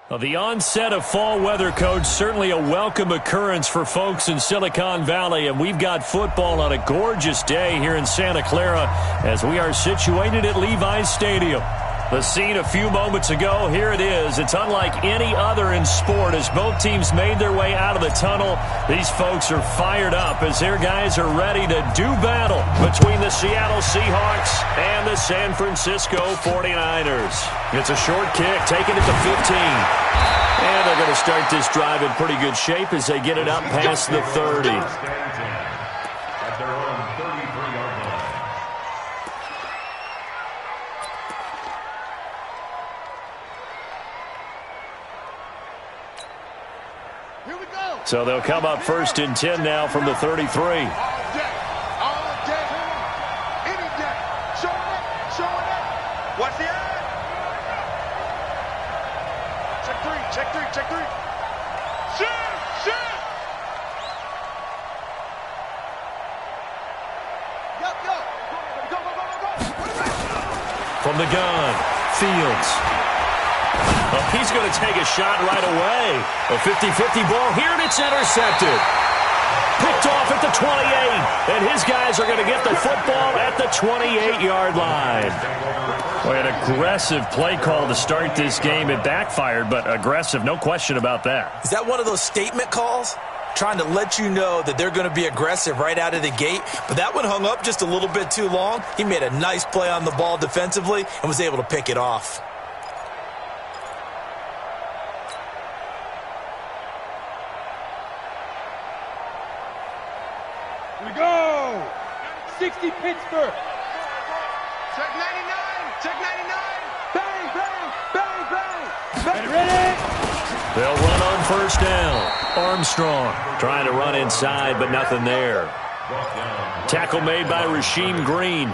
Well, the onset of fall weather, Coach, certainly a welcome occurrence for folks in Silicon Valley, and we've got football on a gorgeous day here in Santa Clara as we are situated at Levi's Stadium. The scene a few moments ago, here it is. It's unlike any other in sport as both teams made their way out of the tunnel. These folks are fired up as their guys are ready to do battle between the Seattle Seahawks and the San Francisco 49ers. It's a short kick, taking it to 15. And they're going to start this drive in pretty good shape as they get it up past the 30. So they'll come up 1st and 10 now from the 33. All day, any day. Showing up. What's the ad? Check three. Shoot. Go. From the gun, Fields. Well, he's going to take a shot right away. A 50-50 ball here, and it's intercepted. Picked off at the 28, and his guys are going to get the football at the 28-yard line. Boy, an aggressive play call to start this game. It backfired, but aggressive, no question about that. Is that one of those statement calls? Trying to let you know that they're going to be aggressive right out of the gate, but that one hung up just a little bit too long. He made a nice play on the ball defensively and was able to pick it off. We go! 60 Pittsburgh. Check 99. Bang. Ready? They'll run on 1st down. Armstrong trying to run inside, but nothing there. Tackle made by Rasheem Green.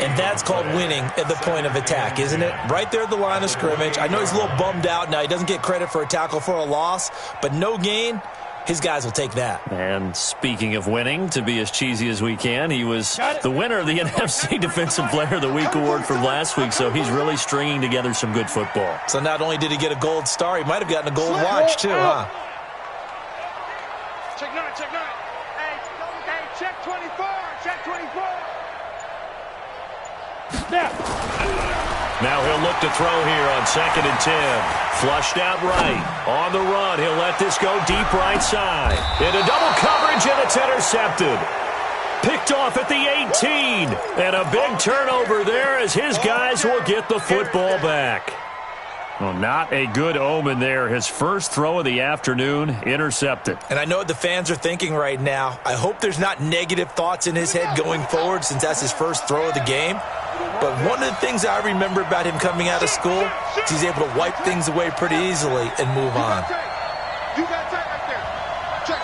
And that's called winning at the point of attack, isn't it? Right there at the line of scrimmage. I know he's a little bummed out now. He doesn't get credit for a tackle for a loss, but no gain. His guys will take that. And speaking of winning, to be as cheesy as we can, he was the winner of the NFC Defensive Player of the Week award from last week, so he's really stringing together some good football. So not only did he get a gold star, he might have gotten a gold watch too, huh? Check 9. Hey, check 24. Snap. Now he'll look to throw here on 2nd and 10. Flushed out right. On the run, he'll let this go deep right side. Into double coverage, and it's intercepted. Picked off at the 18. And a big turnover there as his guys will get the football back. Well, not a good omen there. His first throw of the afternoon, intercepted. And I know what the fans are thinking right now. I hope there's not negative thoughts in his head going forward since that's his first throw of the game. But one of the things I remember about him coming out of school is he's able to wipe things away pretty easily and move on. You got tape right there. Check.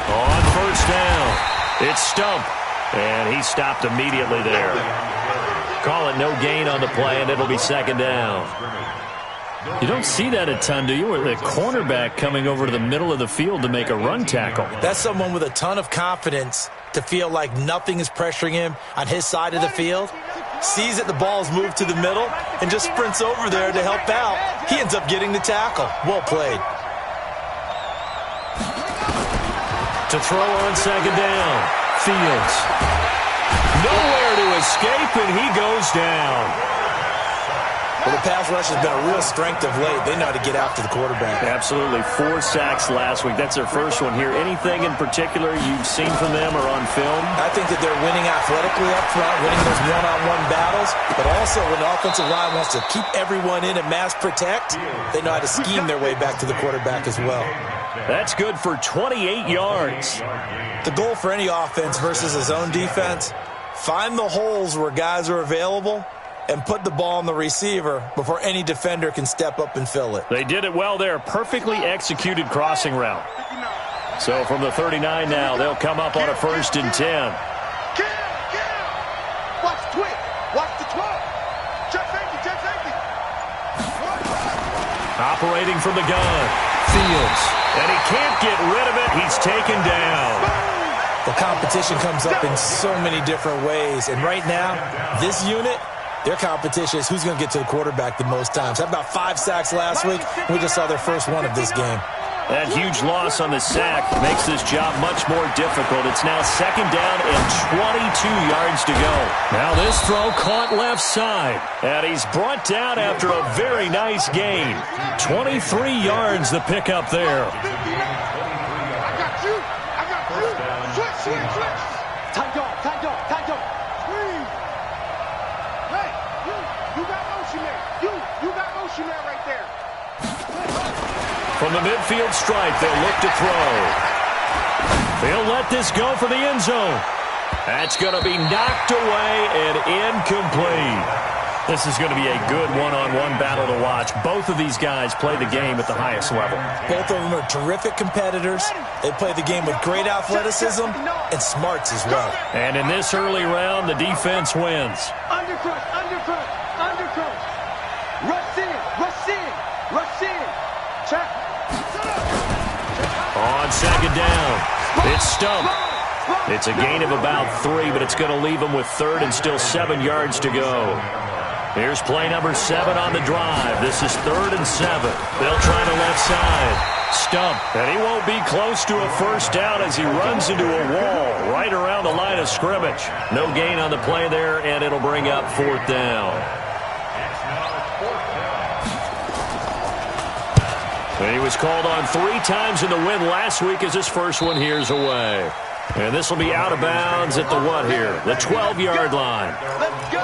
On 1st down, it's Stump. And he stopped immediately there. Call it no gain on the play, and it'll be 2nd down. You don't see that a ton, do you? Where the cornerback coming over to the middle of the field to make a run tackle. That's someone with a ton of confidence to feel like nothing is pressuring him on his side of the field. Sees that the ball's moved to the middle and just sprints over there to help out. He ends up getting the tackle. Well played. To throw on 2nd down, Fields. Nowhere to escape, and he goes down. Well, the pass rush has been a real strength of late. They know how to get after the quarterback. Absolutely. 4 sacks last week. That's their first one here. Anything in particular you've seen from them or on film? I think that they're winning athletically up front, winning those one-on-one battles, but also when the offensive line wants to keep everyone in and mass protect, they know how to scheme their way back to the quarterback as well. That's good for 28 yards. The goal for any offense versus a zone defense, find the holes where guys are available and put the ball on the receiver before any defender can step up and fill it. They did it well there. Perfectly executed crossing route. So from the 39 now, they'll come up on a 1st and 10. Watch the twist. Watch the 12. Check safety. Operating from the gun. Fields. And he can't get rid of it. He's taken down. The competition comes up in so many different ways. And right now, this unit, Their competition is who's going to get to the quarterback the most times. Had about 5 sacks last week. We just saw their first one of this game. That huge loss on the sack makes this job much more difficult. It's now 2nd down and 22 yards to go. Now this throw caught left side. And he's brought down after a very nice gain. 23 yards the pickup there. I got you. I got you. Switch. Tight dog. Squeeze. Hey, you got motion there. You got motion there right there. From the midfield stripe, they'll look to throw. They'll let this go for the end zone. That's going to be knocked away and incomplete. This is going to be a good one-on-one battle to watch. Both of these guys play the game at the highest level. Both of them are terrific competitors. They play the game with great athleticism and smarts as well. And in this early round, the defense wins. Undercrush. Rush in. Check. On 2nd down, it's Stump. It's a gain of about 3, but it's going to leave them with 3rd and still 7 yards to go. Here's play number 7 on the drive. This is 3rd and 7. They'll try the left side. Stump, and he won't be close to a first down as he runs into a wall right around the line of scrimmage. No gain on the play there, and it'll bring up 4th down. And he was called on 3 times in the win last week as his first one here's away. And this will be out of bounds at the what here? The 12-yard line. Let's go.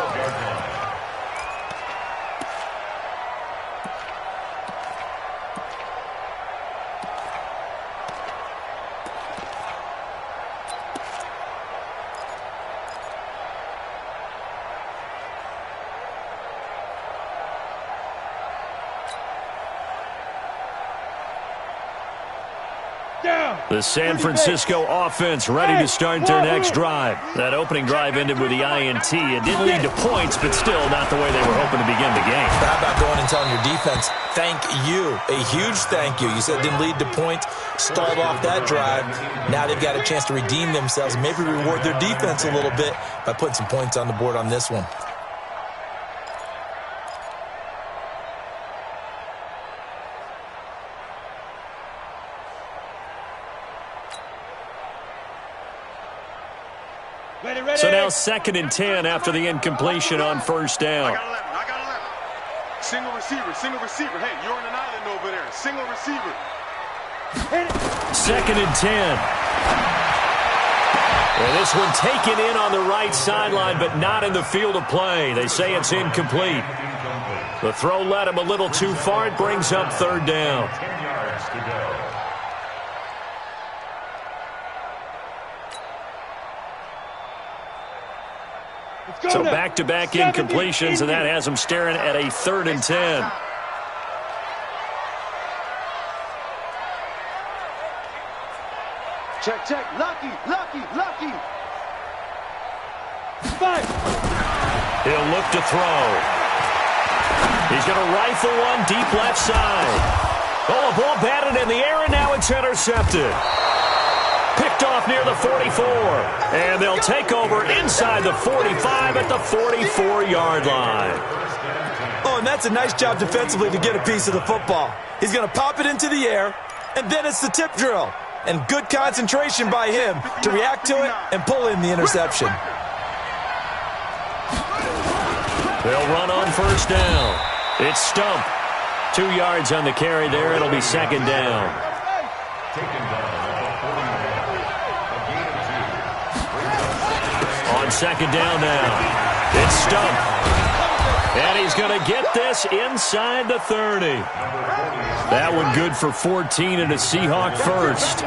The San Francisco offense ready to start their next drive. That opening drive ended with the INT. It didn't lead to points, but still not the way they were hoping to begin the game. How about going and telling your defense, thank you, a huge thank you. You said it didn't lead to points, start off that drive. Now they've got a chance to redeem themselves, maybe reward their defense a little bit by putting some points on the board on this one. So now 2nd and 10 after the incompletion on first down. I got 11. Single receiver. Hey, you're on an island over there. Single receiver. 2nd and 10. And this one taken in on the right sideline, but not in the field of play. They say it's incomplete. The throw led him a little too far. It brings up 3rd down. So back-to-back incompletions, and that has them staring at a 3rd and 10. Check. Lucky. Five. He'll look to throw. He's going to rifle one deep left side. Oh, a ball batted in the air, and now it's intercepted. Picked off near the 44. And they'll take over inside the 45 at the 44-yard line. Oh, and that's a nice job defensively to get a piece of the football. He's going to pop it into the air, and then it's the tip drill. And good concentration by him to react to it and pull in the interception. They'll run on first down. It's Stump. 2 yards on the carry there. It'll be 2nd down. On 2nd down now. It's Stump. And he's going to get this inside the 30. That one good for 14 and a Seahawk first.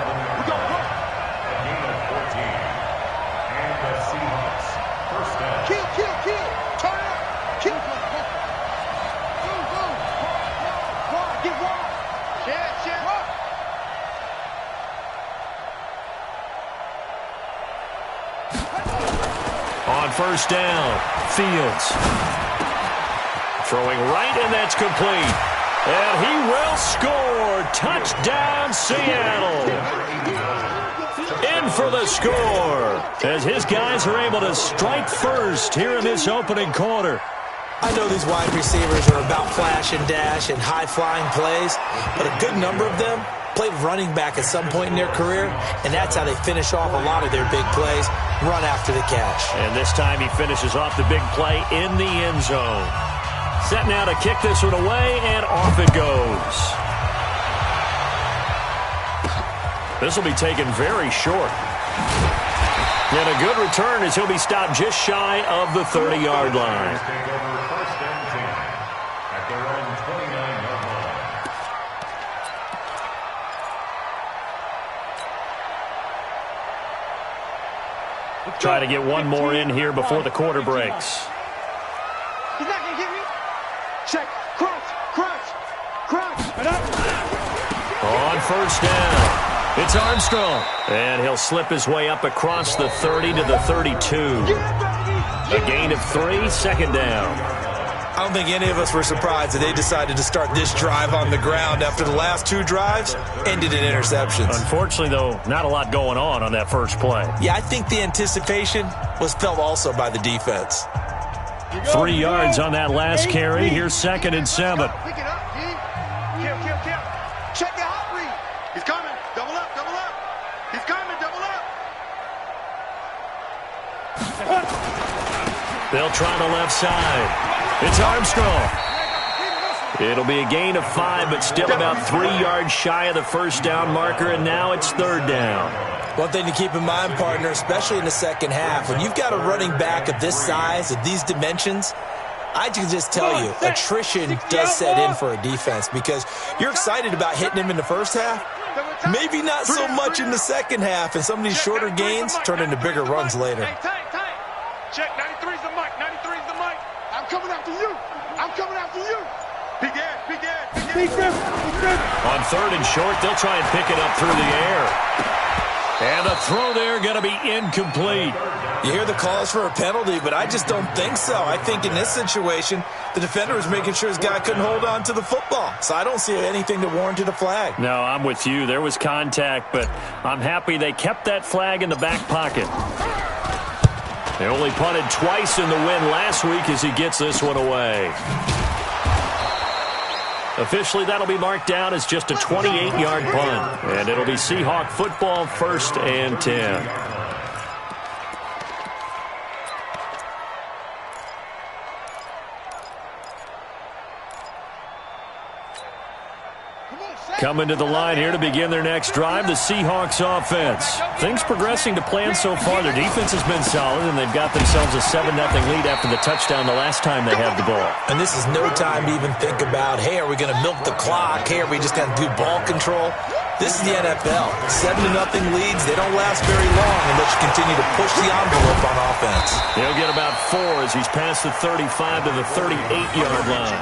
On first down, Fields. Throwing right, and that's complete. And he will score. Touchdown, Seattle. In for the score as his guys are able to strike first here in this opening quarter. I know these wide receivers are about flash and dash and high-flying plays, but a good number of them played running back at some point in their career, and that's how they finish off a lot of their big plays, run after the catch. And this time he finishes off the big play in the end zone. Set now to kick this one away, and off it goes. This will be taken very short. And a good return as he'll be stopped just shy of the 30-yard line. Try to get one more in here before the quarter breaks. He's not going to get me. Check. Crunch. Crunch. Crunch. On first down, it's Armstrong. And he'll slip his way up across the 30 to the 32. A gain of 3, second down. I don't think any of us were surprised that they decided to start this drive on the ground after the last 2 drives ended in interceptions. Unfortunately, though, not a lot going on that first play. Yeah, I think the anticipation was felt also by the defense. 3 yards on that last carry. Here's 2nd and 7. Pick it up, D. Kill. Check the hot read. He's coming. Double up. He's coming. Double up. They'll try the left side. It's Armstrong. It'll be a gain of 5, but still about 3 yards shy of the first down marker, and now it's 3rd down. One thing to keep in mind, partner, especially in the second half, when you've got a running back of this size, of these dimensions, I can just tell you, attrition does set in for a defense because you're excited about hitting him in the first half. Maybe not so much in the second half, and some of these shorter gains turn into bigger runs later. Tight. Check. 93's the mic. 93's the mic. I'm coming after you. Big Ed. On 3rd and short, they'll try and pick it up through the air. And the throw there going to be incomplete. You hear the calls for a penalty, but I just don't think so. I think in this situation, the defender was making sure his guy couldn't hold on to the football. So I don't see anything that warranted a flag. No, I'm with you. There was contact, but I'm happy they kept that flag in the back pocket. They only punted twice in the win last week as he gets this one away. Officially, that'll be marked down as just a 28-yard punt. And it'll be Seahawk football, 1st and 10. Coming to the line here to begin their next drive, the Seahawks offense. Things progressing to plan so far. Their defense has been solid, and they've got themselves a 7-0 lead after the touchdown the last time they had the ball. And this is no time to even think about, hey, are we going to milk the clock? Hey, are we just going to do ball control? This is the NFL. 7-0 leads, they don't last very long unless you continue to push the envelope on offense. He'll get about 4 as he's past the 35 to the 38-yard line.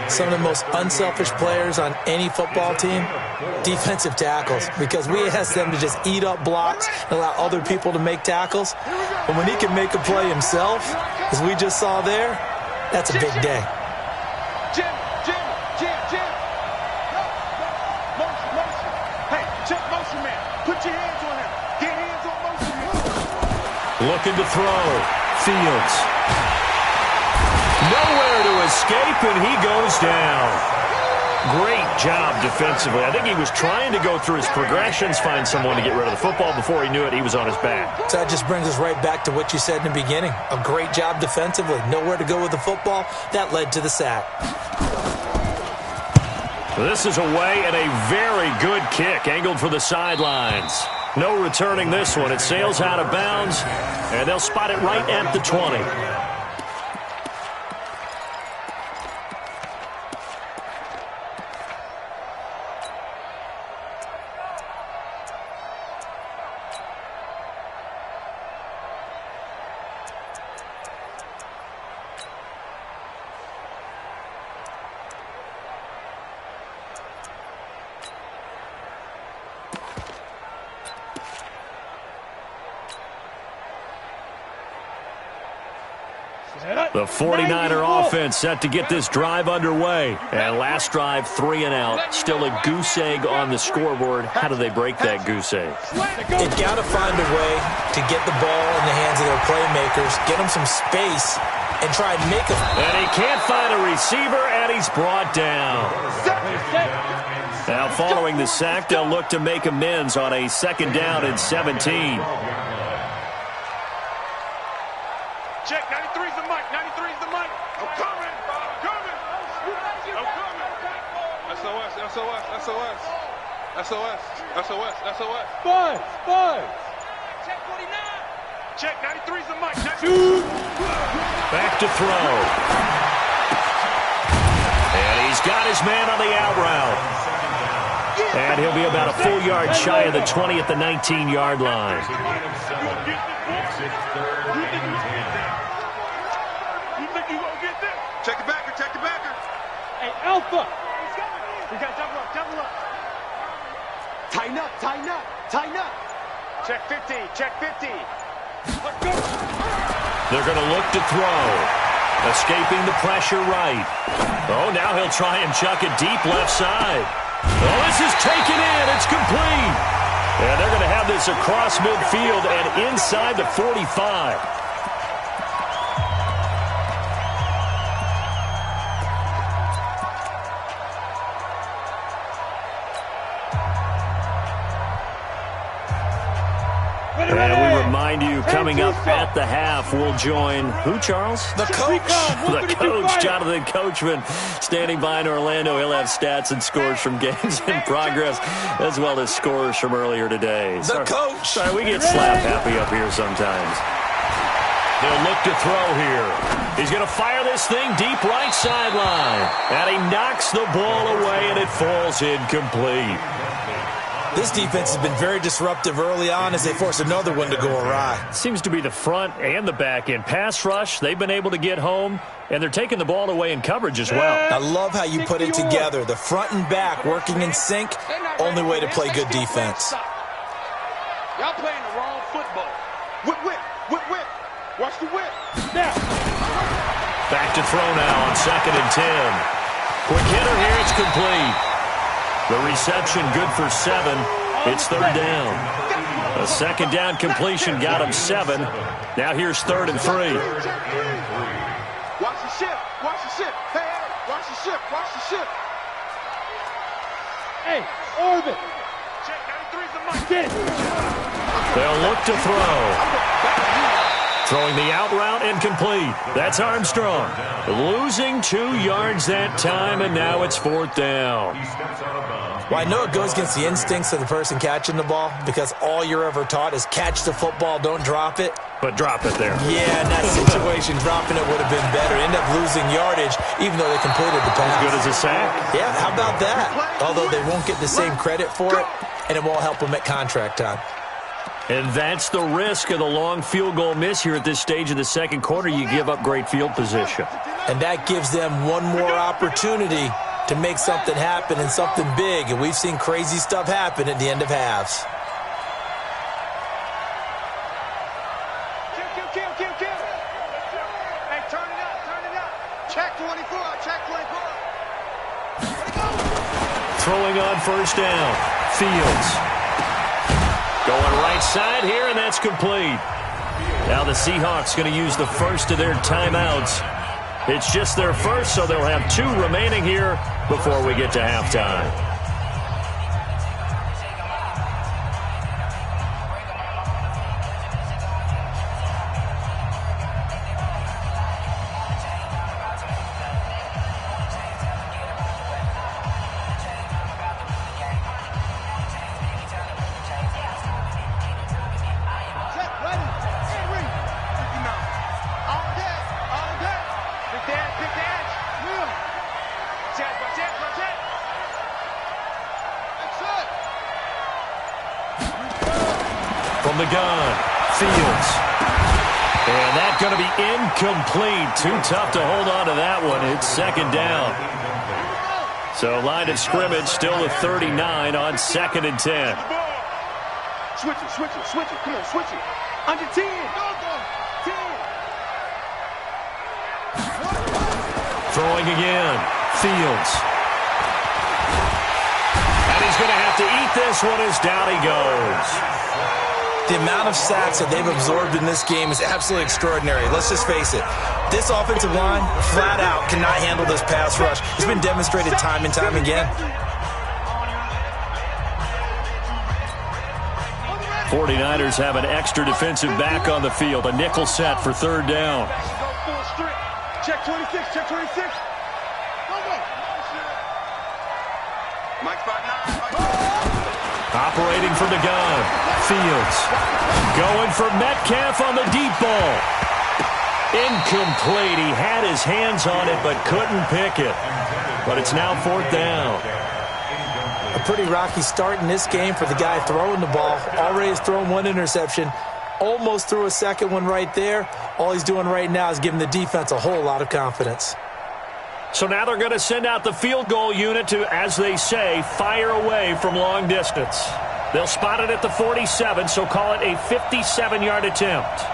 Some of the most unselfish players on any football team, defensive tackles, because we ask them to just eat up blocks and allow other people to make tackles. But when he can make a play himself, as we just saw there, that's a big day. Jim. Motion. Hey, check motion man. Put your hands on him. Get hands on motion man. Looking to throw. Fields. Nowhere to escape, and he goes down. Great job defensively. I think he was trying to go through his progressions, find someone to get rid of the football. Before he knew it, he was on his back. So that just brings us right back to what you said in the beginning. A great job defensively. Nowhere to go with the football. That led to the sack. This is away and a very good kick, angled for the sidelines. No returning this one. It sails out of bounds, and they'll spot it right at the 20. The 49er offense set to get this drive underway. And last drive, 3 and out. Still a goose egg on the scoreboard. How do they break that goose egg? They've got to find a way to get the ball in the hands of their playmakers, get them some space, and try and make a... And he can't find a receiver, and he's brought down. Now, following the sack, they'll look to make amends on a 2nd down and 17. Check, 93's the mic, 93's the mic. I'm coming, I'm coming. I'm coming. SOS, SOS, SOS. SOS, SOS, SOS. Buzz. Check 49. Check, 93's the mic. Back to throw. And he's got his man on the out route. And he'll be about a full yard shy of the 20 at the 19-yard line. You think you gonna get this? Check the backer, check the backer. Hey, Alpha. We got double up. Tighten up. Check 50, check 50. Let's go. They're going to look to throw. Escaping the pressure right. Oh, now he'll try and chuck it deep left side. Oh, this is taken in. It's complete. And they're going to have this across midfield and inside the 45. And we remind you, coming up at the half, we'll join who, Charles? The coach. The coach, Jonathan Coachman, standing by in Orlando. He'll have stats and scores from games in progress, as well as scores from earlier today. The coach. Sorry, we get slap happy up here sometimes. They'll look to throw here. He's going to fire this thing deep right sideline. And he knocks the ball away, and it falls incomplete. This defense has been very disruptive early on as they force another one to go awry. Seems to be the front and the back end. Pass rush, they've been able to get home, and they're taking the ball away in coverage as well. I love how you put it together. The front and back working in sync, only way to play good defense. Y'all playing the wrong football. Whip. Watch the whip. Now. Back to throw now on 2nd and 10. Quick hitter here, it's complete. The reception good for 7. It's 3rd down. A 2nd down completion got him 7. Now here's 3rd and 3. Watch the ship. Hey, watch the ship. Hey, Orbit. Check, 93's the mic. Get it. They'll look to throw. Throwing the out route incomplete. That's Armstrong. Losing 2 yards that time, and now it's 4th down. Well, I know it goes against the instincts of the person catching the ball because all you're ever taught is catch the football, don't drop it. But drop it there. Yeah, in that situation, dropping it would have been better. End up losing yardage, even though they completed the pass. As good as a sack? Yeah, how about that? Although they won't get the same credit for it, and it won't help them at contract time. And that's the risk of the long field goal miss here at this stage of the 2nd quarter. You give up great field position. And that gives them one more opportunity to make something happen and something big. And we've seen crazy stuff happen at the end of halves. Kill. Hey, turn it up. Check 24. Throwing on 1st down. Fields. Going right side here, and that's complete. Now the Seahawks going to use the first of their timeouts. It's just their first, so they'll have 2 remaining here before we get to halftime. From the gun, Fields. And that's going to be incomplete. Too tough to hold on to that one. It's 2nd down. So line of scrimmage still with 39 on 2nd and 10. Switch it. Come on, switch it. Under 10. 10. Throwing again, Fields. And he's going to have to eat this one as down he goes. The amount of sacks that they've absorbed in this game is absolutely extraordinary. Let's just face it. This offensive line, flat out, cannot handle this pass rush. It's been demonstrated time and time again. 49ers have an extra defensive back on the field. A nickel set for third down. Check 26, check 26. Operating from the gun. Fields. Going for Metcalf on the deep ball. Incomplete. He had his hands on it but couldn't pick it. But it's now fourth down. A pretty rocky start in this game for the guy throwing the ball. Already has thrown one interception. Almost threw a second one right there. All he's doing right now is giving the defense a whole lot of confidence. So now they're going to send out the field goal unit to, as they say, fire away from long distance. They'll spot it at the 47, so call it a 57-yard attempt.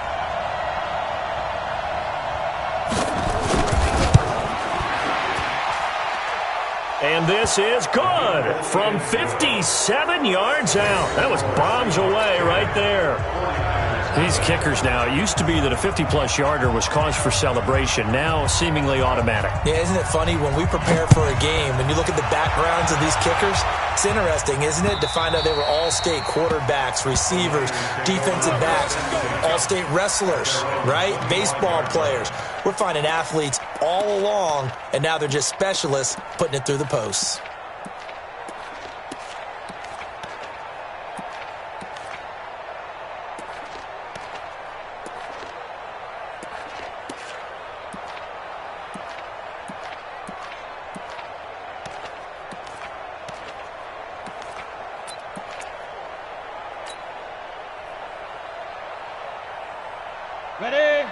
And this is good from 57 yards out. That was bombs away right there. These kickers now, it used to be that a 50-plus yarder was cause for celebration. Now seemingly automatic. Yeah, isn't it funny when we prepare for a game, when you look at the backgrounds of these kickers, it's interesting, isn't it, to find out they were all-state quarterbacks, receivers, defensive backs, all-state wrestlers, right? Baseball players. We're finding athletes all along, and now they're just specialists putting it through the posts.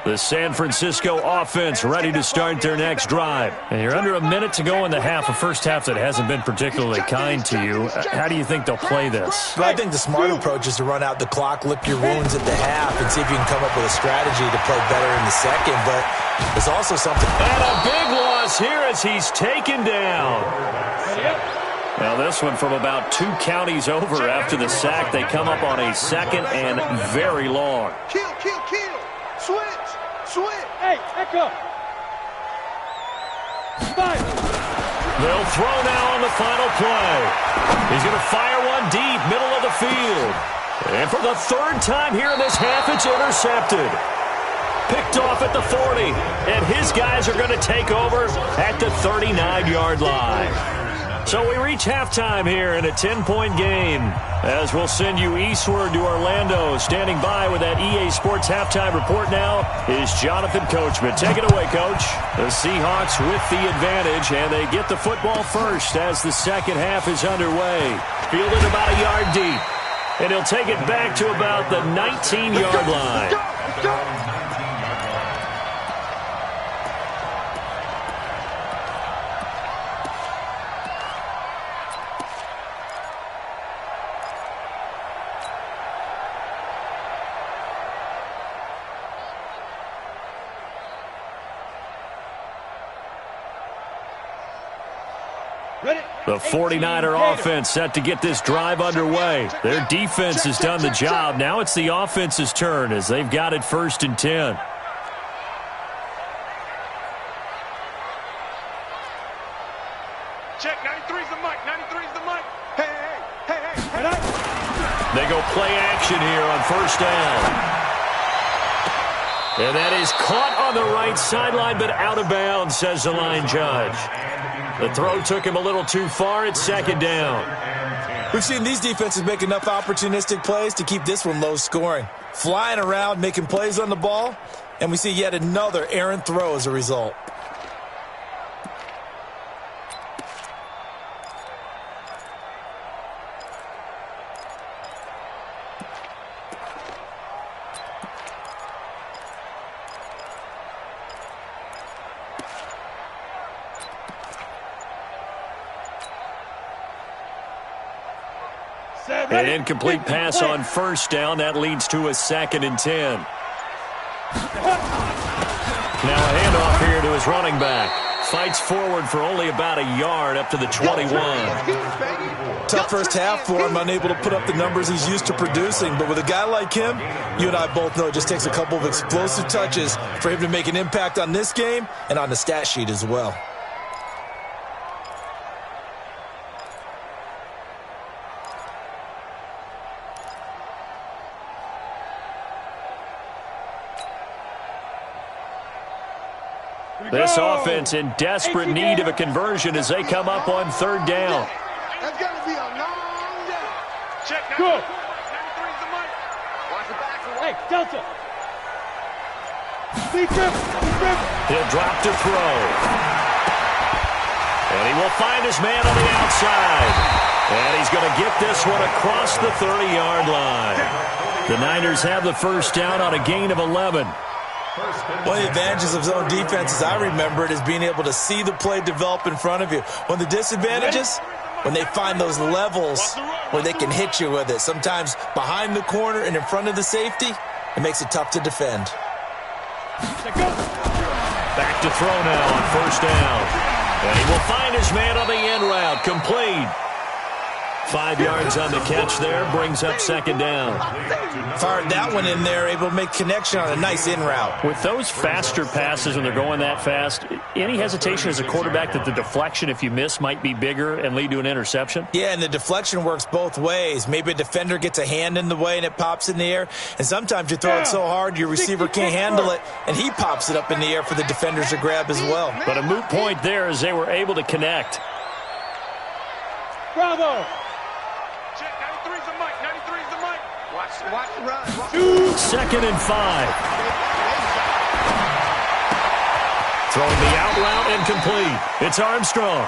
The San Francisco offense ready to start their next drive. And you're under a minute to go in the half, a first half that hasn't been particularly kind to you. How do you think they'll play this? Well, I think the smart approach is to run out the clock, lick your wounds at the half, and see if you can come up with a strategy to play better in the second. But there's also something. And a big loss here as he's taken down. Now this one from about 2 counties over after the sack. They come up on a second and very long. Kill. Switch. Hey, echo. Fire. They'll throw now on the final play. He's going to fire one deep, middle of the field. And for the third time here in this half, it's intercepted. Picked off at the 40. And his guys are going to take over at the 39-yard line. So we reach halftime here in a 10-point game. As we'll send you eastward to Orlando. Standing by with that EA Sports halftime report now is Jonathan Coachman. Take it away, Coach. The Seahawks with the advantage, and they get the football first as the second half is underway. Fielded about a yard deep, and he'll take it back to about the 19-yard line. The 49er offense set to get this drive underway. Their defense has done the job. Now it's the offense's turn as they've got it 1st and 10. Check, 93's the mic, 93's the mic. Hey. They go play action here on 1st down. And that is caught on the right sideline, but out of bounds, says the line judge. The throw took him a little too far. It's 2nd down. We've seen these defenses make enough opportunistic plays to keep this one low scoring. Flying around, making plays on the ball, and we see yet another errant throw as a result. An incomplete pass on 1st down. That leads to a 2nd and 10. Now a handoff here to his running back. fights forward for only about a yard up to the 21. Tough first half for him, unable to put up the numbers he's used to producing. But with a guy like him, you and I both know it just takes a couple of explosive touches for him to make an impact on this game and on the stat sheet as well. This offense in desperate need of a conversion as they come up on third down. That's going to be a long day. Check. Good. 93's the mic. Watch the back. Hey, Delta. He'll drop to throw. And he will find his man on the outside. And he's going to get this one across the 30-yard line. The Niners have the first down on a gain of 11. One of the advantages of zone defense, as I remember it, is being able to see the play develop in front of you. One of the disadvantages, when they find those levels where they can hit you with it. Sometimes behind the corner and in front of the safety, it makes it tough to defend. Back to throw now on first down. And he will find his man on the end route. Complete. 5 yards on the catch there, brings up second down. Fired that one in there, able to make connection on a nice in route. With those faster passes when they're going that fast, any hesitation as a quarterback that the deflection, if you miss, might be bigger and lead to an interception? Yeah, and the deflection works both ways. Maybe a defender gets a hand in the way and it pops in the air. And sometimes you throw it so hard your receiver can't handle it, and he pops it up in the air for the defenders to grab as well. But a moot point there as they were able to connect. Bravo. Check. 93's the mic. 93's the mic. Watch the run. Second and 5. Throwing the out route and complete. It's Armstrong.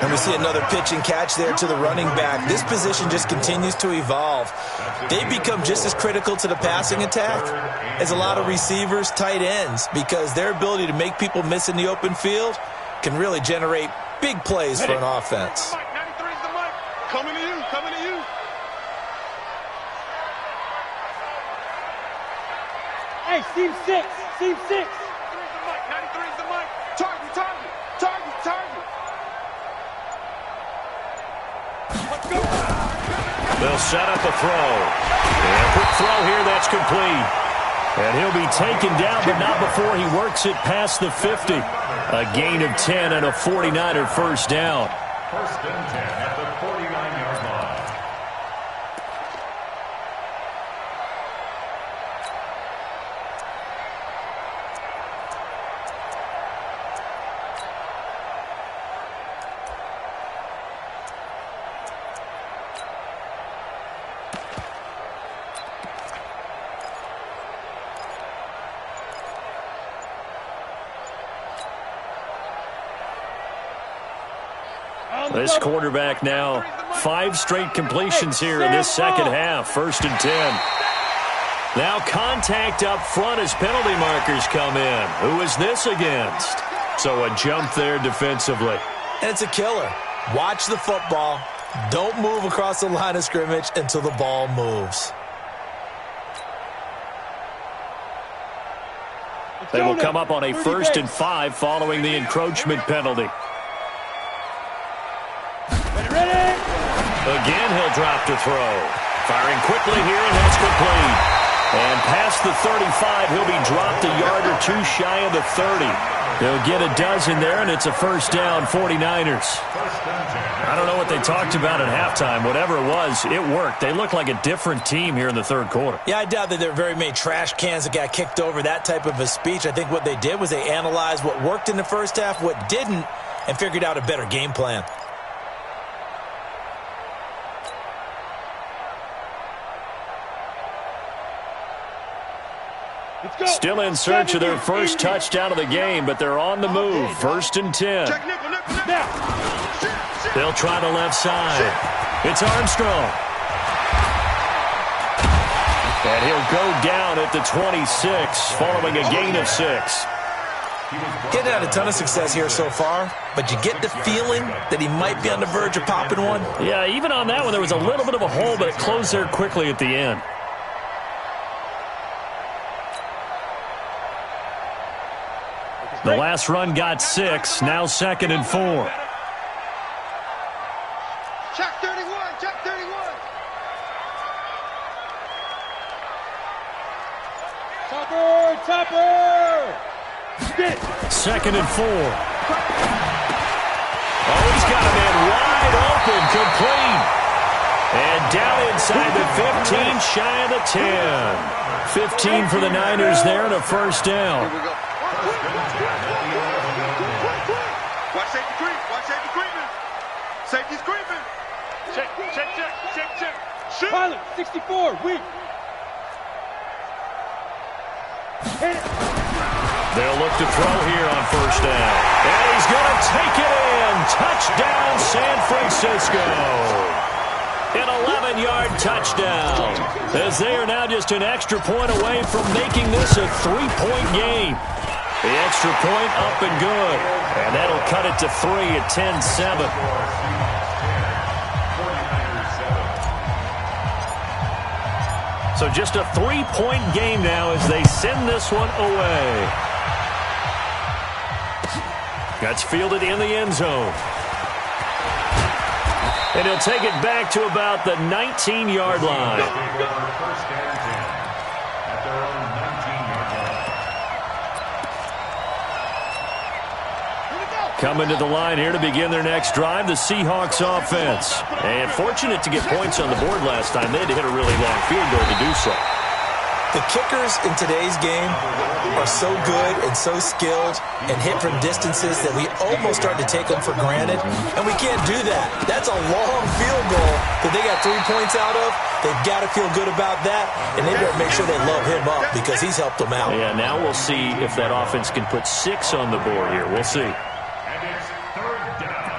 And we see another pitch and catch there to the running back. This position just continues to evolve. They become just as critical to the passing attack as a lot of receivers, tight ends, because their ability to make people miss in the open field can really generate big plays for an offense. 93's the mic. Coming to you. Coming to you. Hey, Steve 6. Steve 6. 93's the mic. 93's the mic. Target, target, target, target. Let's go. They'll set up a throw. And a quick throw here that's complete. And he'll be taken down, but not before he works it past the 50. A gain of 10 and a 49er first down. First and 10 at the 49-yard line. This quarterback now 5 straight completions here in this second half. First and 10. Now contact up front as penalty markers come in. Who is this against? So a jump there defensively. And it's a killer. Watch the football. Don't move across the line of scrimmage until the ball moves. They will come up on a first and 5 following the encroachment penalty. Again, he'll drop to throw. Firing quickly here, and that's complete. And past the 35, he'll be dropped a yard or two shy of the 30. He'll get a dozen there, and it's a first down, 49ers. I don't know what they talked about at halftime. Whatever it was, it worked. They look like a different team here in the third quarter. Yeah, I doubt that there are very many trash cans that got kicked over, that type of a speech. I think what they did was they analyzed what worked in the first half, what didn't, and figured out a better game plan. Still in search of their first touchdown of the game, but they're on the move. First and 10. They'll try the left side. It's Armstrong. And he'll go down at the 26, following a gain of 6. Getting had a ton of success here so far, but you get the feeling that he might be on the verge of popping one. Yeah, even on that one, there was a little bit of a hole, but it closed there quickly at the end. The last run got 6. Now 2nd and 4. Check 31, check 31. Topper! 2nd and 4. Oh, he's got a man wide open, complete. And down inside the 15, shy of the 10. 15 for the Niners there and a first down. Here we go. Watch safety creep. Watch safety creeping. Safety's creeping. Check. Shoot. Pilot, 64, weak. They'll look to throw here on first down. And he's going to take it in. Touchdown, San Francisco. An 11-yard touchdown. As they are now just an extra point away from making this a 3-point game. The extra point up and good. And that'll cut it to 3 at 10-7. So just a 3-point game now as they send this one away. That's fielded in the end zone. And he'll take it back to about the 19-yard line. First and 10 at their own 19-yard line. Coming to the line here to begin their next drive, the Seahawks offense. And fortunate to get points on the board last time. They had to hit a really long field goal to do so. The kickers in today's game are so good and so skilled and hit from distances that we almost start to take them for granted, and we can't do that. That's a long field goal that they got 3 points out of. They've got to feel good about that, and they better make sure they love him up because he's helped them out. Yeah, now we'll see if that offense can put 6 on the board here. We'll see. And it's third down.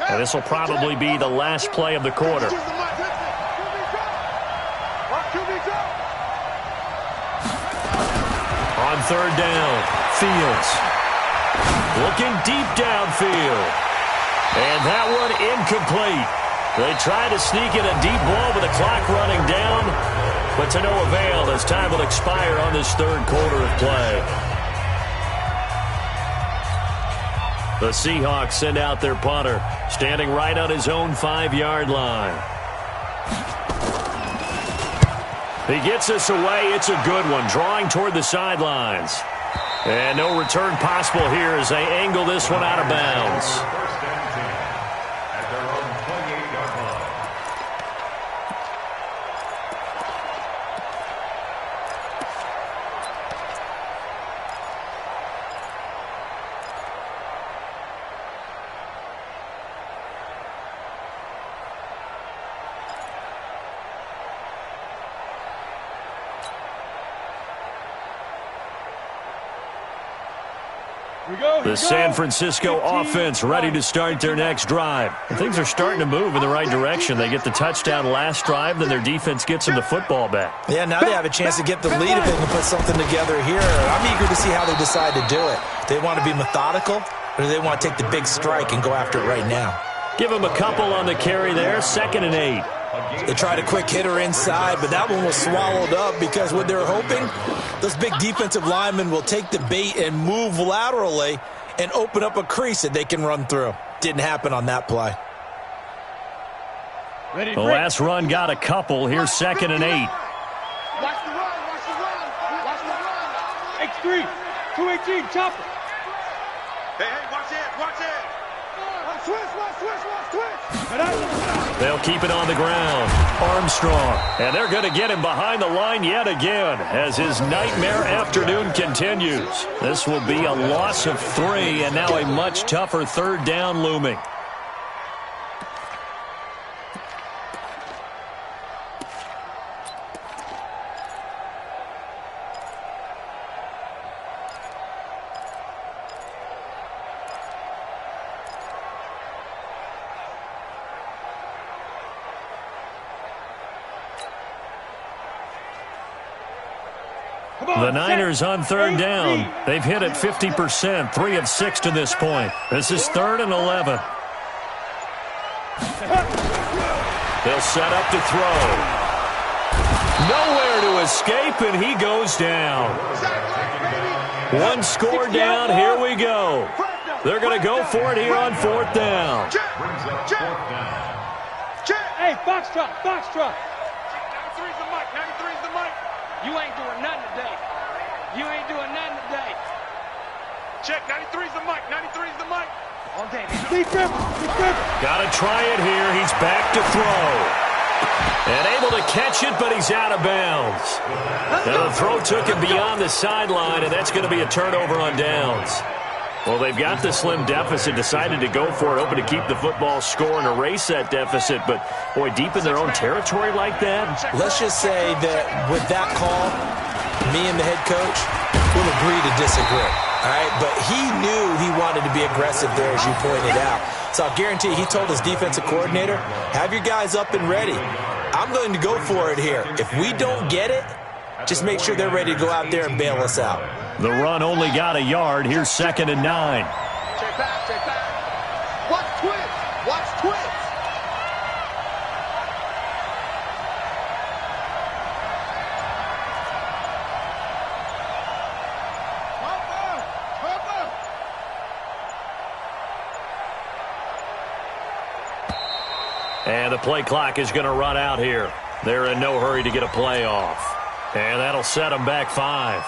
And this will probably be the last play of the quarter. On third down, Fields. Looking deep downfield. And that one incomplete. They try to sneak in a deep ball with the clock running down, but to no avail as time will expire on this third quarter of play. The Seahawks send out their punter, standing right on his own 5-yard line. He gets this away. It's a good one, drawing toward the sidelines. And no return possible here as they angle this one out of bounds. First and 10 at their own 28-yard line. The San Francisco offense ready to start their next drive. And things are starting to move in the right direction. They get the touchdown last drive, then their defense gets them the football back. Yeah, now they have a chance to get the lead if they can put something together here. I'm eager to see how they decide to do it. They want to be methodical, or do they want to take the big strike and go after it right now? Give them a couple on the carry there, 2nd and 8. They tried a quick hitter inside, but that one was swallowed up because what they're hoping, those big defensive linemen will take the bait and move laterally and open up a crease that they can run through. Didn't happen on that play. The last run got a couple. Here's 2nd and 8. Watch the run, watch the run, watch the run. X3, 218, chopper. Hey, watch it. Switch. They'll keep it on the ground. Armstrong. And they're going to get him behind the line yet again as his nightmare afternoon continues. This will be a loss of 3 and now a much tougher third down looming. The Niners on third down. They've hit it 50%, 3 of 6 to this point. This is 3rd and 11. They'll set up to throw. Nowhere to escape, and he goes down. One score down. Here we go. They're going to go for it here on 4th down. Hey, Foxtrot, Foxtrot. 93's the mic, 93's the mic. You ain't doing nothing today. You ain't doing nothing today. Check, 93's the mic, 93's the mic. All day. Steve Griffin, Steve Griffin. Got to try it here. He's back to throw. And able to catch it, but he's out of bounds. Now the throw took him beyond the sideline, and that's going to be a turnover on downs. Well, they've got the slim deficit, decided to go for it, hoping to keep the football score and erase that deficit. But, boy, deep in their own territory like that. Let's just say that with that call, me and the head coach will agree to disagree. All right, but he knew he wanted to be aggressive there, as you pointed out. So I'll guarantee you, he told his defensive coordinator, have your guys up and ready. I'm going to go for it here. If we don't get it, just make sure they're ready to go out there and bail us out. The run only got a yard. Here's 2nd and 9. Check back, check back. Watch twins, watch twins. And the play clock is going to run out here. They're in no hurry to get a play off. And that'll set them back 5.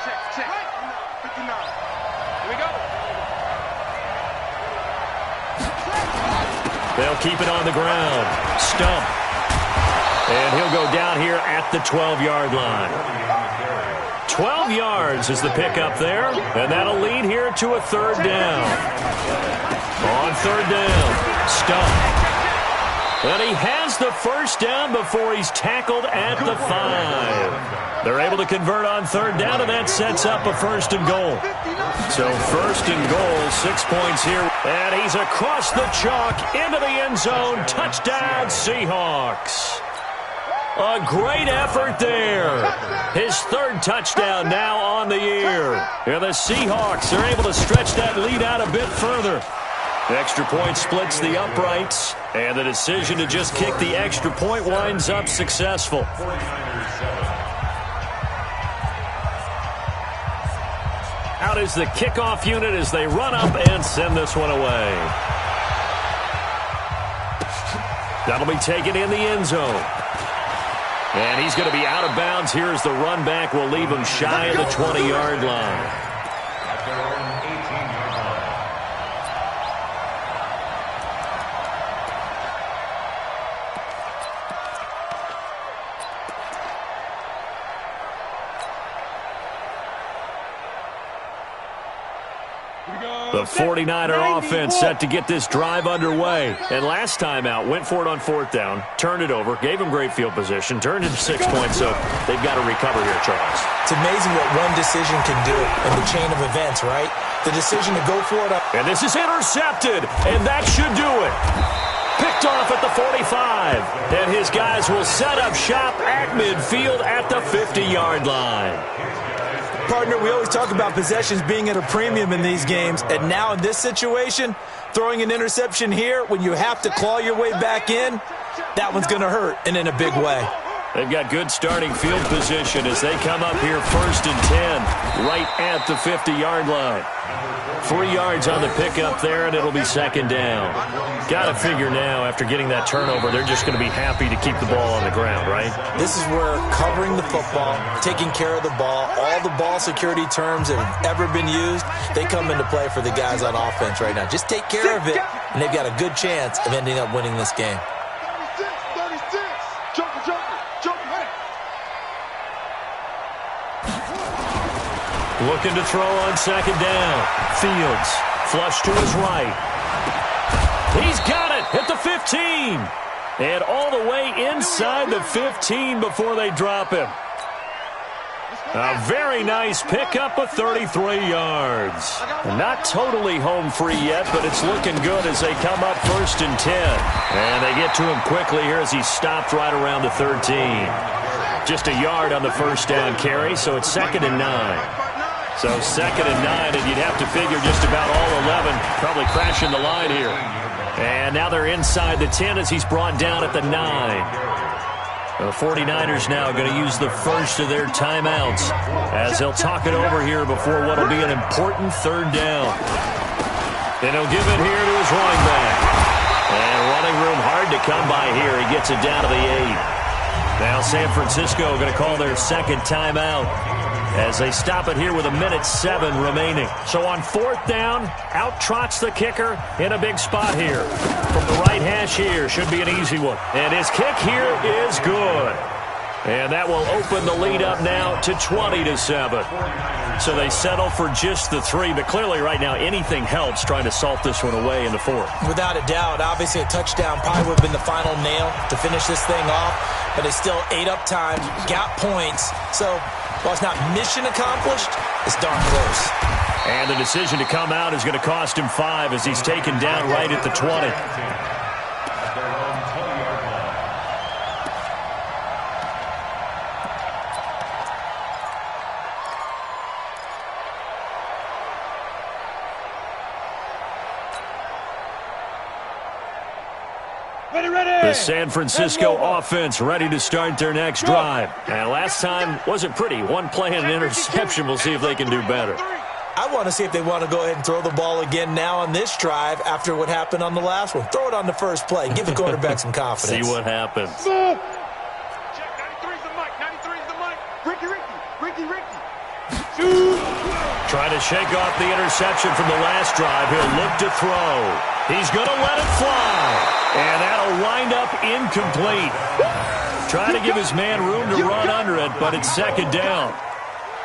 Check, 59. Here we go. They'll keep it on the ground. Stump. And he'll go down here at the 12-yard line. 12 yards is the pickup there, and that'll lead here to a 3rd down. On 3rd down, Stump. And he has the 1st down before he's tackled at the 5. They're able to convert on 3rd down, and that sets up a 1st and goal. So 1st and goal, 6 points here. And he's across the chalk into the end zone. Touchdown, Seahawks. A great effort there. His 3rd touchdown now on the year. And the Seahawks are able to stretch that lead out a bit further. The extra point splits the uprights, and the decision to just kick the extra point winds up successful. Out is the kickoff unit as they run up and send this one away. That'll be taken in the end zone. And he's going to be out of bounds here as the run back will leave him shy of the 20-yard line. At their own 18-yard line. The 49er offense set to get this drive underway. And last time out, went for it on 4th down, turned it over, gave him great field position, turned into 6 points, so they've got to recover here, Charles. It's amazing what one decision can do in the chain of events, right? The decision to go for it. And this is intercepted, and that should do it. Picked off at the 45, and his guys will set up shop at midfield at the 50-yard line. Partner, we always talk about possessions being at a premium in these games, and now in this situation, throwing an interception here when you have to claw your way back in, that one's going to hurt, and in a big way. They've got good starting field position as they come up here 1st and 10, right at the 50-yard line. 3 yards on the pickup there, and it'll be 2nd down. Got to figure now, after getting that turnover, they're just going to be happy to keep the ball on the ground, right? This is where covering the football, taking care of the ball, all the ball security terms that have ever been used, they come into play for the guys on offense right now. Just take care of it, and they've got a good chance of ending up winning this game. 36. Joker. Looking to throw on 2nd down. Fields, flush to his right. He's got it at the 15. And all the way inside the 15 before they drop him. A very nice pickup of 33 yards. Not totally home free yet, but it's looking good as they come up 1st and 10. And they get to him quickly here as he stopped right around the 13. Just a yard on the first down carry, so it's 2nd and 9. So 2nd and 9, and you'd have to figure just about all 11 probably crashing the line here. And now they're inside the 10 as he's brought down at the 9. The 49ers now going to use the first of their timeouts as they'll talk it over here before what will be an important 3rd down. And he'll give it here to his running back. And running room hard to come by here. He gets it down to the 8. Now San Francisco going to call their 2nd timeout as they stop it here with 1:07 remaining. So on 4th down, out trots the kicker in a big spot here. From the right hash here, should be an easy one. And his kick here is good. And that will open the lead up now to 20-7. So they settle for just the 3, but clearly right now anything helps trying to salt this one away in the 4th. Without a doubt, obviously a touchdown probably would have been the final nail to finish this thing off, but it's still 8 up time, got points. So while it's not mission accomplished, it's darn close. And the decision to come out is going to cost him 5 as he's taken down right at the 20. The San Francisco offense ready to start their next drive. And last time wasn't pretty. One play and an interception. We'll see if they can do better. I want to see if they want to go ahead and throw the ball again now on this drive after what happened on the last one. Throw it on the first play. Give the quarterback some confidence. See what happens. Check, 93's the mic. 93's the mic. Ricky. Trying to shake off the interception from the last drive. He'll look to throw. He's going to let it fly. And that'll wind up incomplete. Trying to give his man room to run under it, but it's 2nd down.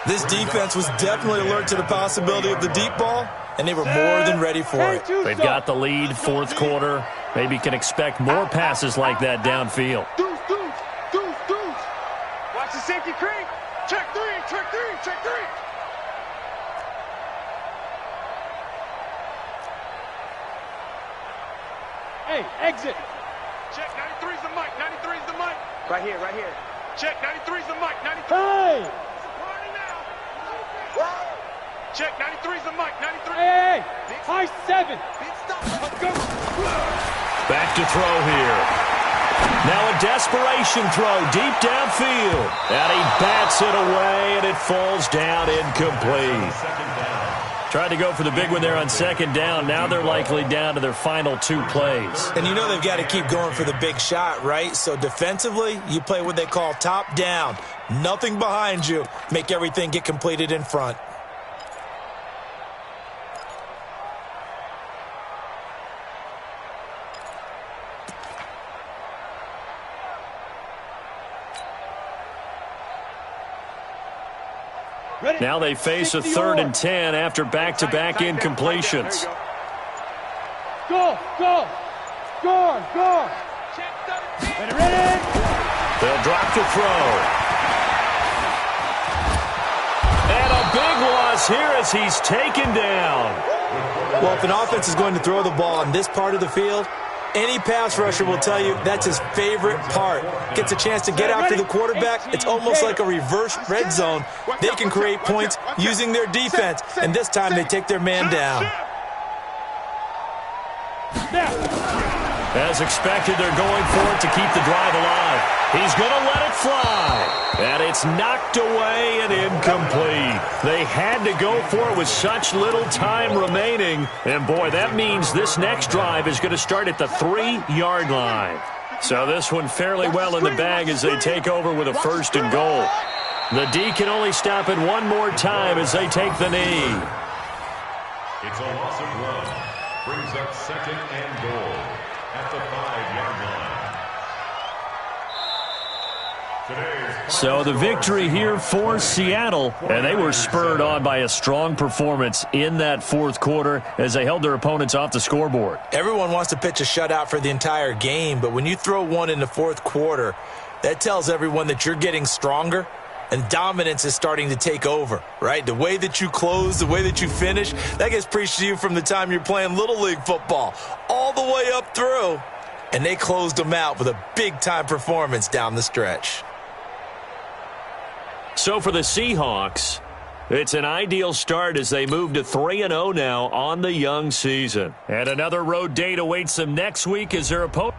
This defense was definitely alert to the possibility of the deep ball, and they were more than ready for it. They've got the lead, 4th quarter. Maybe can expect more passes like that downfield. Deuce. Watch the safety creep. Check 3. Hey, exit. Check, 93's the mic. 93's the mic. Right here. Check, 93's the mic. 93. Hey! Check, 93's the mic. 93. Hey! High 7. Let's go. Back to throw here. Now a desperation throw deep downfield. And he bats it away, and it falls down incomplete. Tried to go for the big one there on 2nd down. Now they're likely down to their final 2 plays. And you know they've got to keep going for the big shot, right? So defensively, you play what they call top down. Nothing behind you. Make everything get completed in front. Now they face a 3rd and 10 after back-to-back incompletions. Go. Ready. They'll drop to throw. And a big loss here as he's taken down. Well, if an offense is going to throw the ball on this part of the field, any pass rusher will tell you that's his favorite part. Gets a chance to get after the quarterback. It's almost like a reverse red zone. They can create points using their defense, and this time they take their man down. As expected, they're going for it to keep the drive alive. He's going to let it fly. And it's knocked away and incomplete. They had to go for it with such little time remaining. And, boy, that means this next drive is going to start at the 3-yard line. So this one fairly well in the bag as they take over with a 1st and goal. The D can only stop it one more time as they take the knee. It's a loss of 1. Brings up 2nd and goal at the 5-yard line. So the victory here for Seattle, and they were spurred on by a strong performance in that 4th quarter as they held their opponents off the scoreboard. Everyone wants to pitch a shutout for the entire game, but when you throw one in the 4th quarter, that tells everyone that you're getting stronger and dominance is starting to take over, right? The way that you close, the way that you finish, that gets preached to you from the time you're playing Little League football all the way up through. And they closed them out with a big-time performance down the stretch. So for the Seahawks, it's an ideal start as they move to 3-0 now on the young season. And another road date awaits them next week as their opponent.